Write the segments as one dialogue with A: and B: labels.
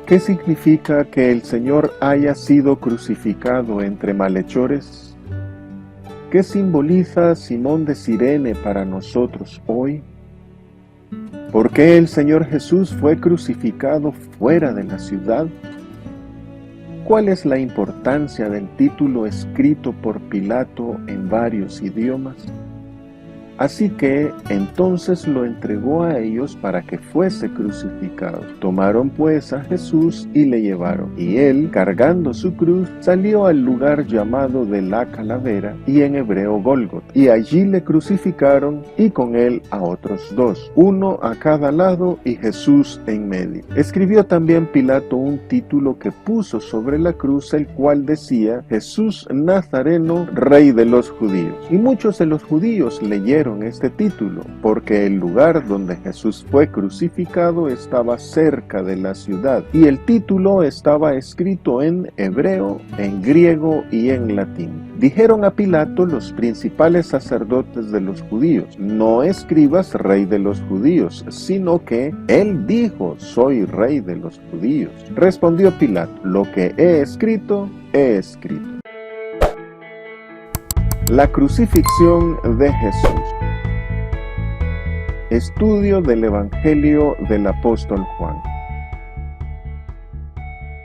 A: ¿Qué significa que el Señor haya sido crucificado entre malhechores? ¿Qué simboliza Simón de Cirene para nosotros hoy? ¿Por qué el Señor Jesús fue crucificado fuera de la ciudad? ¿Cuál es la importancia del título escrito por Pilato en varios idiomas? Así que entonces lo entregó a ellos para que fuese crucificado. Tomaron pues a Jesús y le llevaron. Y él, cargando su cruz, salió al lugar llamado de la Calavera, y en hebreo Gólgota. Y allí le crucificaron, y con él a otros dos, uno a cada lado y Jesús en medio. Escribió también Pilato un título que puso sobre la cruz, el cual decía: Jesús Nazareno, Rey de los Judíos. Y muchos de los judíos leyeron este título, porque el lugar donde Jesús fue crucificado estaba cerca de la ciudad, y el título estaba escrito en hebreo, en griego y en latín. Dijeron a Pilato los principales sacerdotes de los judíos: no escribas Rey de los Judíos, sino que él dijo: soy Rey de los Judíos. Respondió Pilato: lo que he escrito, he escrito. La crucifixión de Jesús. Estudio del Evangelio del apóstol Juan.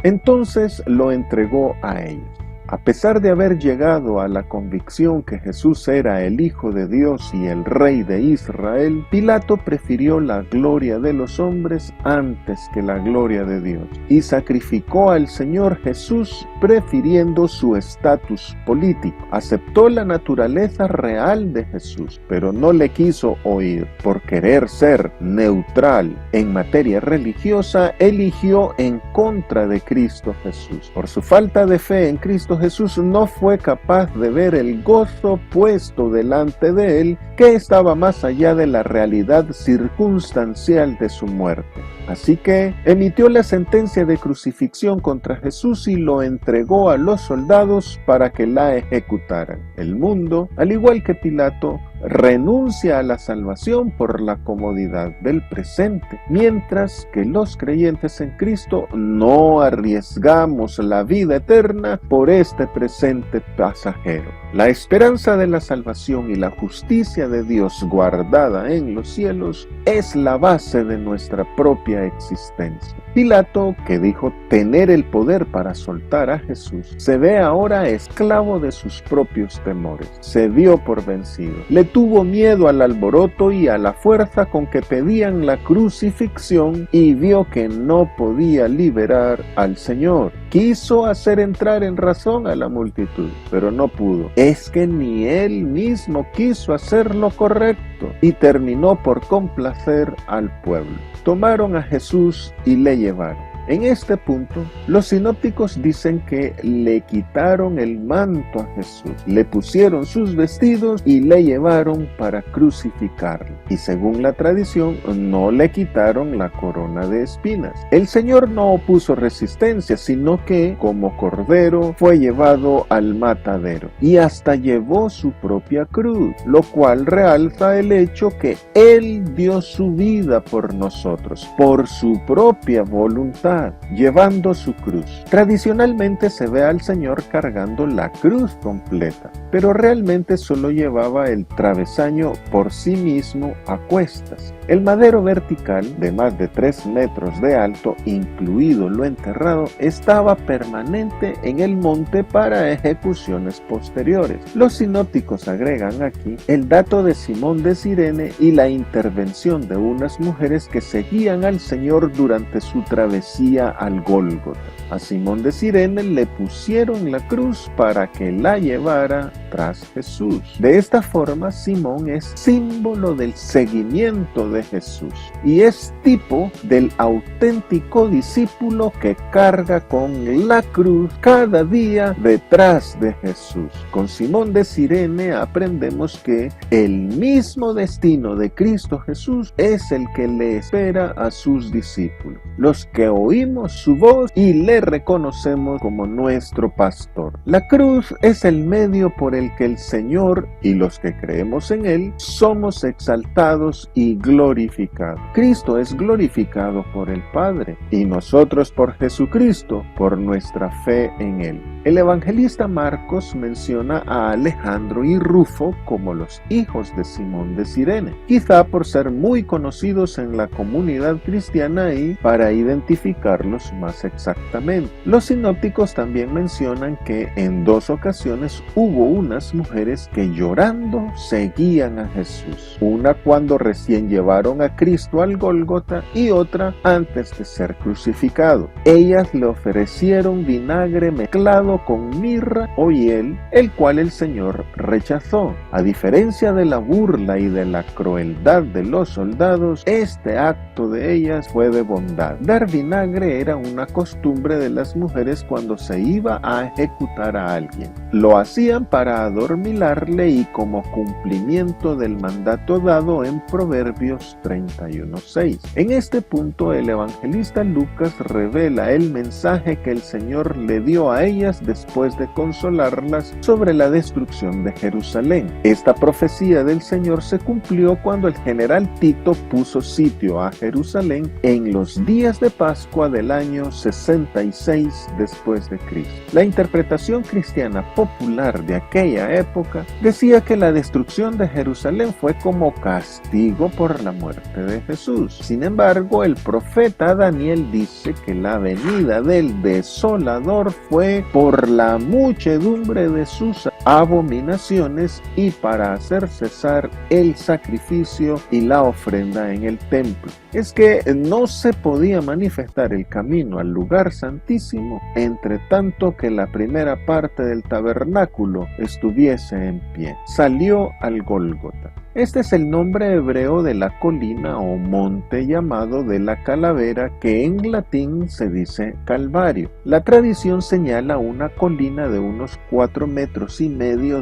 A: Entonces lo entregó a ellos. A pesar de haber llegado a la convicción que Jesús era el Hijo de Dios y el Rey de Israel, Pilato prefirió la gloria de los hombres antes que la gloria de Dios, y sacrificó al Señor Jesús prefiriendo su estatus político. Aceptó la naturaleza real de Jesús, pero no le quiso oír. Por querer ser neutral en materia religiosa, eligió en contra de Cristo Jesús. Por su falta de fe en Cristo Jesús, no fue capaz de ver el gozo puesto delante de él, que estaba más allá de la realidad circunstancial de su muerte. Así que emitió la sentencia de crucifixión contra Jesús y lo entregó a los soldados para que la ejecutaran. El mundo, al igual que Pilato, renuncia a la salvación por la comodidad del presente, mientras que los creyentes en Cristo no arriesgamos la vida eterna por este presente pasajero. La esperanza de la salvación y la justicia de Dios guardada en los cielos es la base de nuestra propia existencia. Pilato, que dijo tener el poder para soltar a Jesús, se ve ahora esclavo de sus propios temores. Se dio por vencido. Le tuvo miedo al alboroto y a la fuerza con que pedían la crucifixión, y vio que no podía liberar al Señor. Quiso hacer entrar en razón a la multitud, pero no pudo. Es que ni él mismo quiso hacer lo correcto y terminó por complacer al pueblo. Tomaron a Jesús y le llevaron. En este punto, los sinópticos dicen que le quitaron el manto a Jesús, le pusieron sus vestidos y le llevaron para crucificarlo. Y según la tradición, no le quitaron la corona de espinas. El Señor no opuso resistencia, sino que, como cordero, fue llevado al matadero y hasta llevó su propia cruz, lo cual realza el hecho que Él dio su vida por nosotros, por su propia voluntad, llevando su cruz. Tradicionalmente se ve al Señor cargando la cruz completa, pero realmente solo llevaba el travesaño por sí mismo a cuestas. El madero vertical, de más de 3 metros de alto, incluido lo enterrado, estaba permanente en el monte para ejecuciones posteriores. Los sinópticos agregan aquí el dato de Simón de Cirene y la intervención de unas mujeres que seguían al Señor durante su travesía al Gólgota. A Simón de Cirene le pusieron la cruz para que la llevara tras Jesús. De esta forma, Simón es símbolo del seguimiento de Jesús y es tipo del auténtico discípulo que carga con la cruz cada día detrás de Jesús. Con Simón de Cirene aprendemos que el mismo destino de Cristo Jesús es el que le espera a sus discípulos, los que oímos su voz y le reconocemos como nuestro pastor. La cruz es el medio por el que el Señor y los que creemos en Él somos exaltados y glorificados. Cristo es glorificado por el Padre y nosotros por Jesucristo, por nuestra fe en Él. El evangelista Marcos menciona a Alejandro y Rufo como los hijos de Simón de Cirene, quizá por ser muy conocidos en la comunidad cristiana y para identificarlos más exactamente. Los sinópticos también mencionan que en 2 ocasiones hubo unas mujeres que llorando seguían a Jesús, una cuando recién llevaron a Cristo al Gólgota y otra antes de ser crucificado. Ellas le ofrecieron vinagre mezclado con mirra o hiel, el cual el Señor rechazó. A diferencia de la burla y de la crueldad de los soldados, este acto de ellas fue de bondad. Dar vinagre era una costumbre de las mujeres cuando se iba a ejecutar a alguien. Lo hacían para adormilarle y como cumplimiento del mandato dado en Proverbios 31:6. En este punto el evangelista Lucas revela el mensaje que el Señor le dio a ellas después de consolarlas sobre la destrucción de Jerusalén. Esta profecía del Señor se cumplió cuando el general Tito puso sitio a Jerusalén en los días de Pascua del año 66 después de Cristo. La interpretación cristiana popular de aquella época decía que la destrucción de Jerusalén fue como castigo por la muerte de Jesús. Sin embargo, el profeta Daniel dice que la venida del desolador fue por la muchedumbre de sus abominaciones y para hacer cesar el sacrificio y la ofrenda en el templo. Es que no se podía manifestar el camino al lugar santísimo entre tanto que la primera parte del tabernáculo estuviese en pie. Salió al Gólgota. Este es el nombre hebreo de la colina o monte llamado de la calavera, que en latín se dice Calvario. La tradición señala una colina de unos 4,5 metros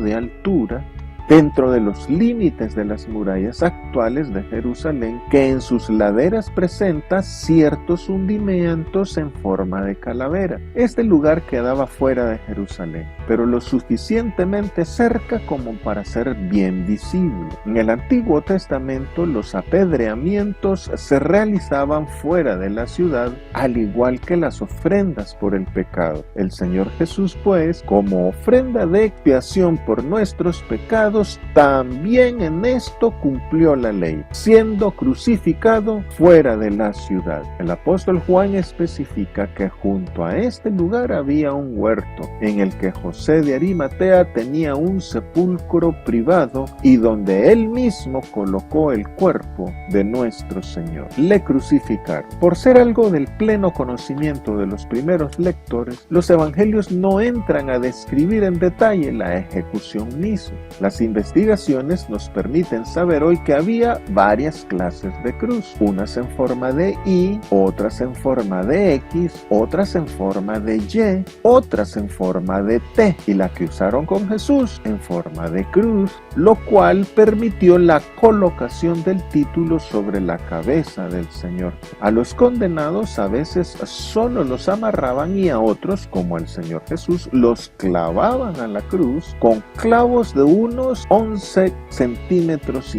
A: de altura, dentro de los límites de las murallas actuales de Jerusalén, que en sus laderas presenta ciertos hundimientos en forma de calavera. Este lugar quedaba fuera de Jerusalén, pero lo suficientemente cerca como para ser bien visible. En el Antiguo Testamento, los apedreamientos se realizaban fuera de la ciudad, al igual que las ofrendas por el pecado. El Señor Jesús, pues, como ofrenda de expiación por nuestros pecados, también en esto cumplió la ley, siendo crucificado fuera de la ciudad. El apóstol Juan especifica que junto a este lugar había un huerto, en el que José de Arimatea tenía un sepulcro privado y donde él mismo colocó el cuerpo de nuestro Señor. Le crucificaron. Por ser algo del pleno conocimiento de los primeros lectores, los evangelios no entran a describir en detalle la ejecución misma. Las investigaciones nos permiten saber hoy que había varias clases de cruz, unas en forma de I, otras en forma de X, otras en forma de Y, otras en forma de T, y la que usaron con Jesús en forma de cruz, lo cual permitió la colocación del título sobre la cabeza del Señor. A los condenados a veces solo los amarraban y a otros, como al Señor Jesús, los clavaban a la cruz con clavos de unos 11,5 centímetros.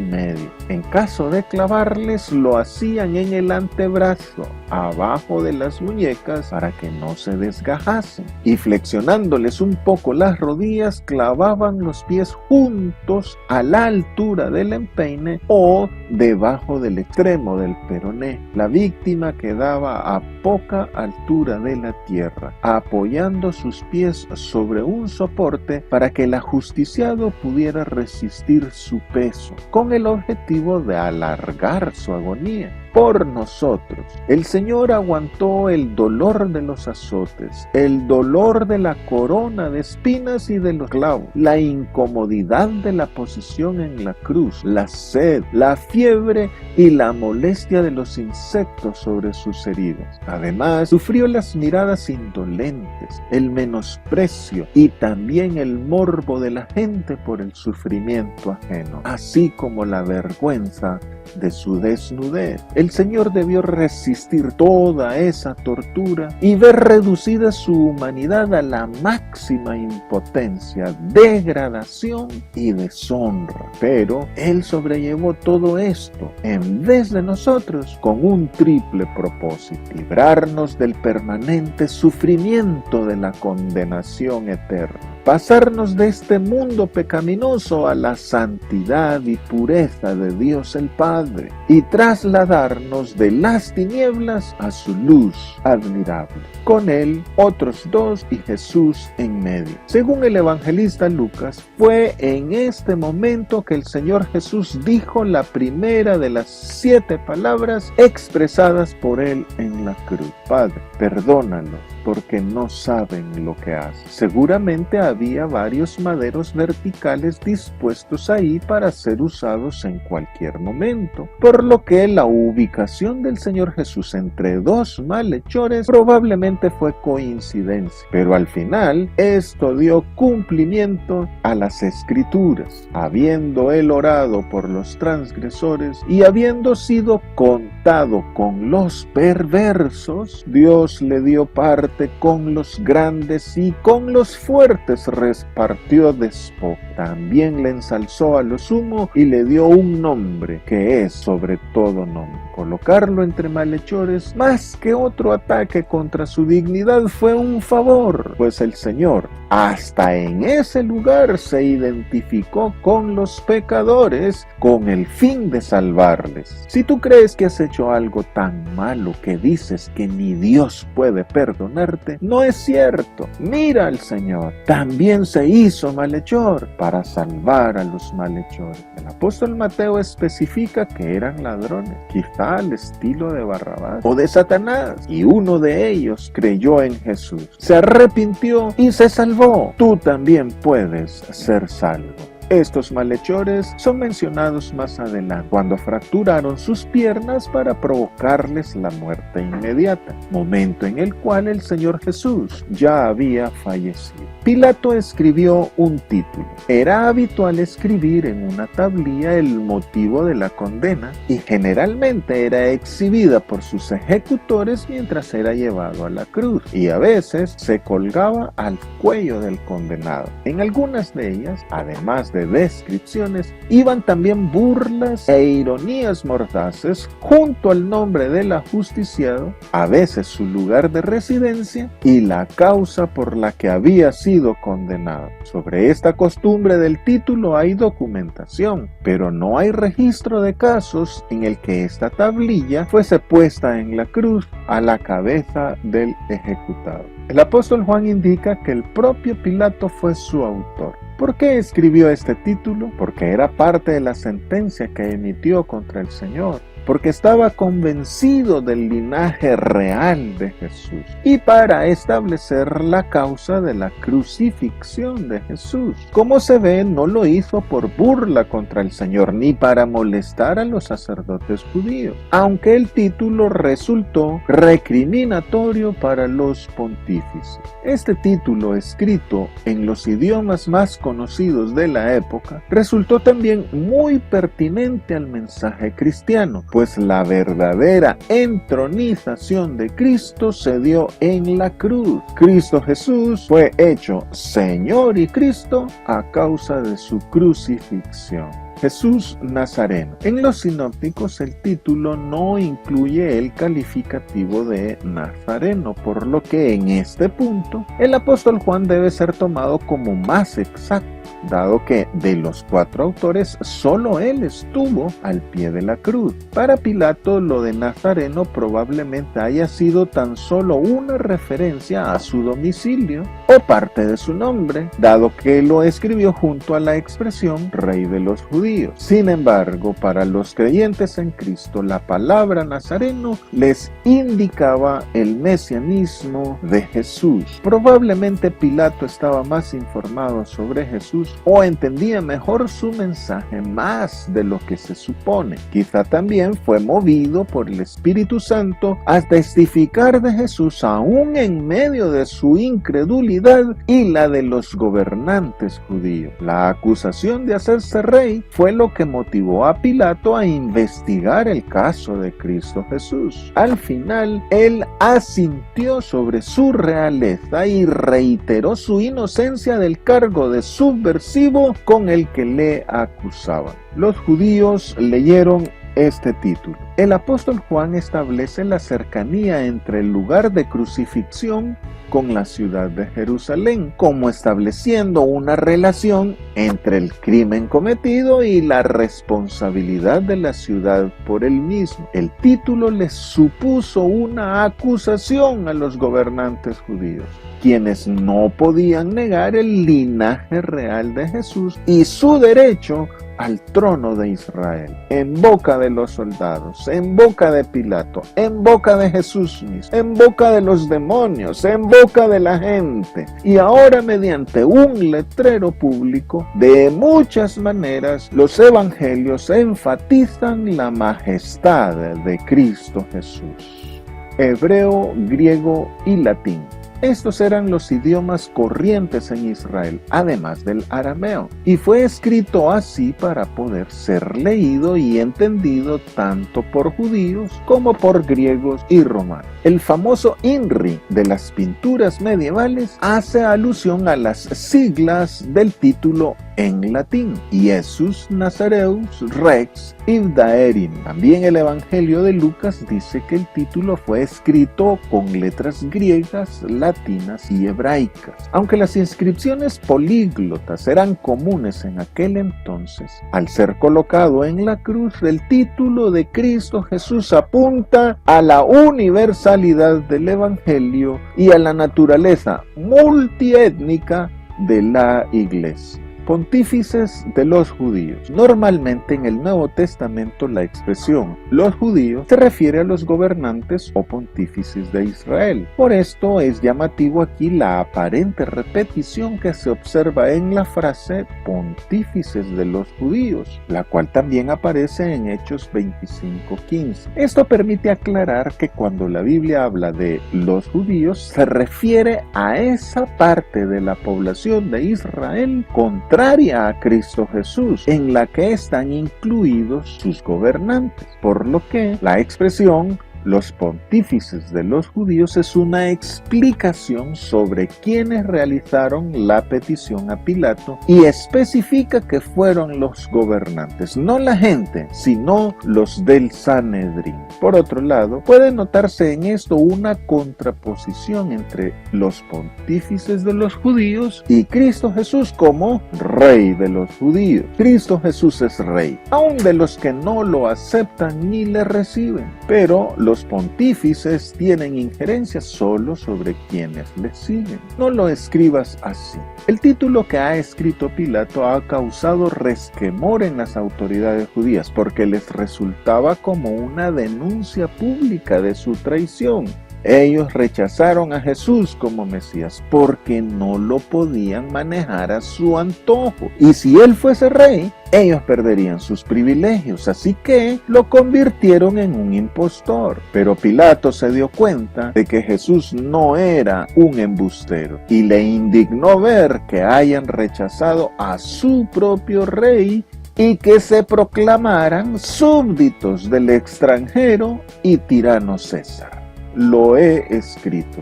A: En caso de clavarles, lo hacían en el antebrazo, abajo de las muñecas, para que no se desgajasen, y flexionándoles un poco las rodillas, clavaban los pies juntos a la altura del empeine o debajo del extremo del peroné. La víctima quedaba a poca altura de la tierra, apoyando sus pies sobre un soporte para que el ajusticiado pudiera resistir su peso, con el objetivo de alargar su agonía. Por nosotros, el Señor aguantó el dolor de los azotes, el dolor de la corona de espinas y de los clavos, la incomodidad de la posición en la cruz, la sed, la fiebre y la molestia de los insectos sobre sus heridas. Además, sufrió las miradas indolentes, el menosprecio y también el morbo de la gente por el sufrimiento ajeno, así como la vergüenza de su desnudez. El Señor debió resistir toda esa tortura y ver reducida su humanidad a la máxima impotencia, degradación y deshonra. Pero Él sobrellevó todo esto, en vez de nosotros, con un triple propósito: librarnos del permanente sufrimiento de la condenación eterna, pasarnos de este mundo pecaminoso a la santidad y pureza de Dios el Padre y trasladarnos de las tinieblas a su luz admirable. Con Él, otros dos y Jesús en medio. Según el evangelista Lucas, fue en este momento que el Señor Jesús dijo la primera de las 7 palabras expresadas por Él en la cruz: Padre, perdónalos, porque no saben lo que hacen. Seguramente había varios maderos verticales dispuestos ahí para ser usados en cualquier momento, por lo que la ubicación del Señor Jesús entre 2 malhechores probablemente fue coincidencia, pero al final esto dio cumplimiento a las Escrituras. Habiendo Él orado por los transgresores y habiendo sido contado con los perversos, Dios le dio parte con los grandes y con los fuertes repartió despojo. También le ensalzó a lo sumo y le dio un nombre que es sobre todo nombre. Colocarlo entre malhechores, más que otro ataque contra su dignidad, fue un favor, pues el Señor hasta en ese lugar se identificó con los pecadores con el fin de salvarles. Si tú crees que has hecho algo tan malo que dices que ni Dios puede perdonarte, no es cierto. Mira al Señor, también se hizo malhechor para salvar a los malhechores. El apóstol Mateo especifica que eran ladrones, quizá al estilo de Barrabás o de Satanás, y uno de ellos creyó en Jesús, se arrepintió y se salvó. Tú también puedes ser salvo. Estos malhechores son mencionados más adelante, cuando fracturaron sus piernas para provocarles la muerte inmediata, momento en el cual el Señor Jesús ya había fallecido. Pilato escribió un título. Era habitual escribir en una tablilla el motivo de la condena y generalmente era exhibida por sus ejecutores mientras era llevado a la cruz, y a veces se colgaba al cuello del condenado. En algunas de ellas, además de descripciones, iban también burlas e ironías mordaces junto al nombre del ajusticiado, a veces su lugar de residencia y la causa por la que había sido condenado. Sobre esta costumbre del título hay documentación, pero no hay registro de casos en el que esta tablilla fuese puesta en la cruz a la cabeza del ejecutado. El apóstol Juan indica que el propio Pilato fue su autor. ¿Por qué escribió este título? Porque era parte de la sentencia que emitió contra el Señor, porque estaba convencido del linaje real de Jesús y para establecer la causa de la crucifixión de Jesús. Como se ve, no lo hizo por burla contra el Señor ni para molestar a los sacerdotes judíos, aunque el título resultó recriminatorio para los pontífices. Este título, escrito en los idiomas más conocidos de la época, resultó también muy pertinente al mensaje cristiano, pues la verdadera entronización de Cristo se dio en la cruz. Cristo Jesús fue hecho Señor y Cristo a causa de su crucifixión. Jesús Nazareno. En los sinópticos el título no incluye el calificativo de Nazareno, por lo que en este punto el apóstol Juan debe ser tomado como más exacto, dado que de los 4 autores solo él estuvo al pie de la cruz. Para Pilato, lo de Nazareno probablemente haya sido tan solo una referencia a su domicilio o parte de su nombre, dado que lo escribió junto a la expresión Rey de los Judíos. Sin embargo, para los creyentes en Cristo, la palabra Nazareno les indicaba el mesianismo de Jesús. Probablemente Pilato estaba más informado sobre Jesús o entendía mejor su mensaje más de lo que se supone. Quizá también fue movido por el Espíritu Santo a testificar de Jesús aún en medio de su incredulidad y la de los gobernantes judíos. La acusación de hacerse rey fue lo que motivó a Pilato a investigar el caso de Cristo Jesús. Al final, él asintió sobre su realeza y reiteró su inocencia del cargo de subversivo con el que le acusaban. Los judíos leyeron este título. El apóstol Juan establece la cercanía entre el lugar de crucifixión con la ciudad de Jerusalén, como estableciendo una relación entre el crimen cometido y la responsabilidad de la ciudad por el mismo. El título les supuso una acusación a los gobernantes judíos, quienes no podían negar el linaje real de Jesús y su derecho al trono de Israel. En boca de los soldados, en boca de Pilato, en boca de Jesús mismo, en boca de los demonios, en boca de la gente. Y ahora, mediante un letrero público, de muchas maneras los evangelios enfatizan la majestad de Cristo Jesús. Hebreo, griego y latín. Estos eran los idiomas corrientes en Israel, además del arameo, y fue escrito así para poder ser leído y entendido tanto por judíos como por griegos y romanos. El famoso INRI de las pinturas medievales hace alusión a las siglas del título en latín: Iesus Nazareus Rex Ivdaerim. También el Evangelio de Lucas dice que el título fue escrito con letras griegas, latinas y hebraicas. Aunque las inscripciones políglotas eran comunes en aquel entonces, al ser colocado en la cruz, el título de Cristo Jesús apunta a la universalidad del Evangelio y a la naturaleza multiétnica de la Iglesia. Pontífices de los judíos. Normalmente en el Nuevo Testamento la expresión los judíos se refiere a los gobernantes o pontífices de Israel. Por esto es llamativo aquí la aparente repetición que se observa en la frase pontífices de los judíos, la cual también aparece en Hechos 25:15. Esto permite aclarar que cuando la Biblia habla de los judíos se refiere a esa parte de la población de Israel contraria a Cristo Jesús, en la que están incluidos sus gobernantes, por lo que la expresión los pontífices de los judíos es una explicación sobre quienes realizaron la petición a Pilato y especifica que fueron los gobernantes, no la gente, sino los del Sanedrín. Por otro lado, puede notarse en esto una contraposición entre los pontífices de los judíos y Cristo Jesús como Rey de los judíos. Cristo Jesús es Rey, aun de los que no lo aceptan ni le reciben, pero los pontífices tienen injerencia solo sobre quienes le siguen. No lo escribas así. El título que ha escrito Pilato ha causado resquemor en las autoridades judías porque les resultaba como una denuncia pública de su traición. Ellos rechazaron a Jesús como Mesías porque no lo podían manejar a su antojo. Y si él fuese rey, ellos perderían sus privilegios, así que lo convirtieron en un impostor. Pero Pilato se dio cuenta de que Jesús no era un embustero y le indignó ver que hayan rechazado a su propio rey y que se proclamaran súbditos del extranjero y tirano César. Lo he escrito,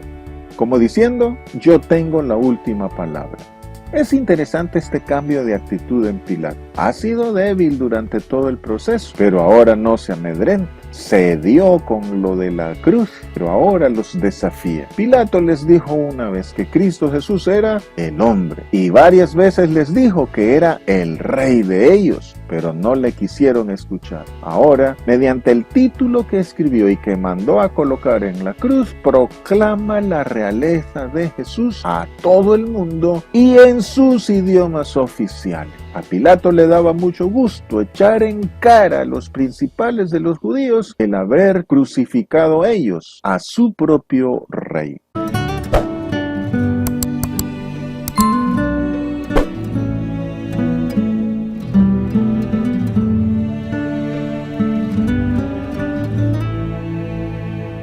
A: como diciendo, yo tengo la última palabra. Es interesante este cambio de actitud en Pilato. Ha sido débil durante todo el proceso, pero ahora no se amedrenta. Cedió con lo de la cruz, pero ahora los desafía. Pilato les dijo una vez que Cristo Jesús era el hombre, y varias veces les dijo que era el rey de ellos, pero no le quisieron escuchar. Ahora, mediante el título que escribió y que mandó a colocar en la cruz, proclama la realeza de Jesús a todo el mundo y en sus idiomas oficiales. A Pilato le daba mucho gusto echar en cara a los principales de los judíos el haber crucificado ellos a su propio rey.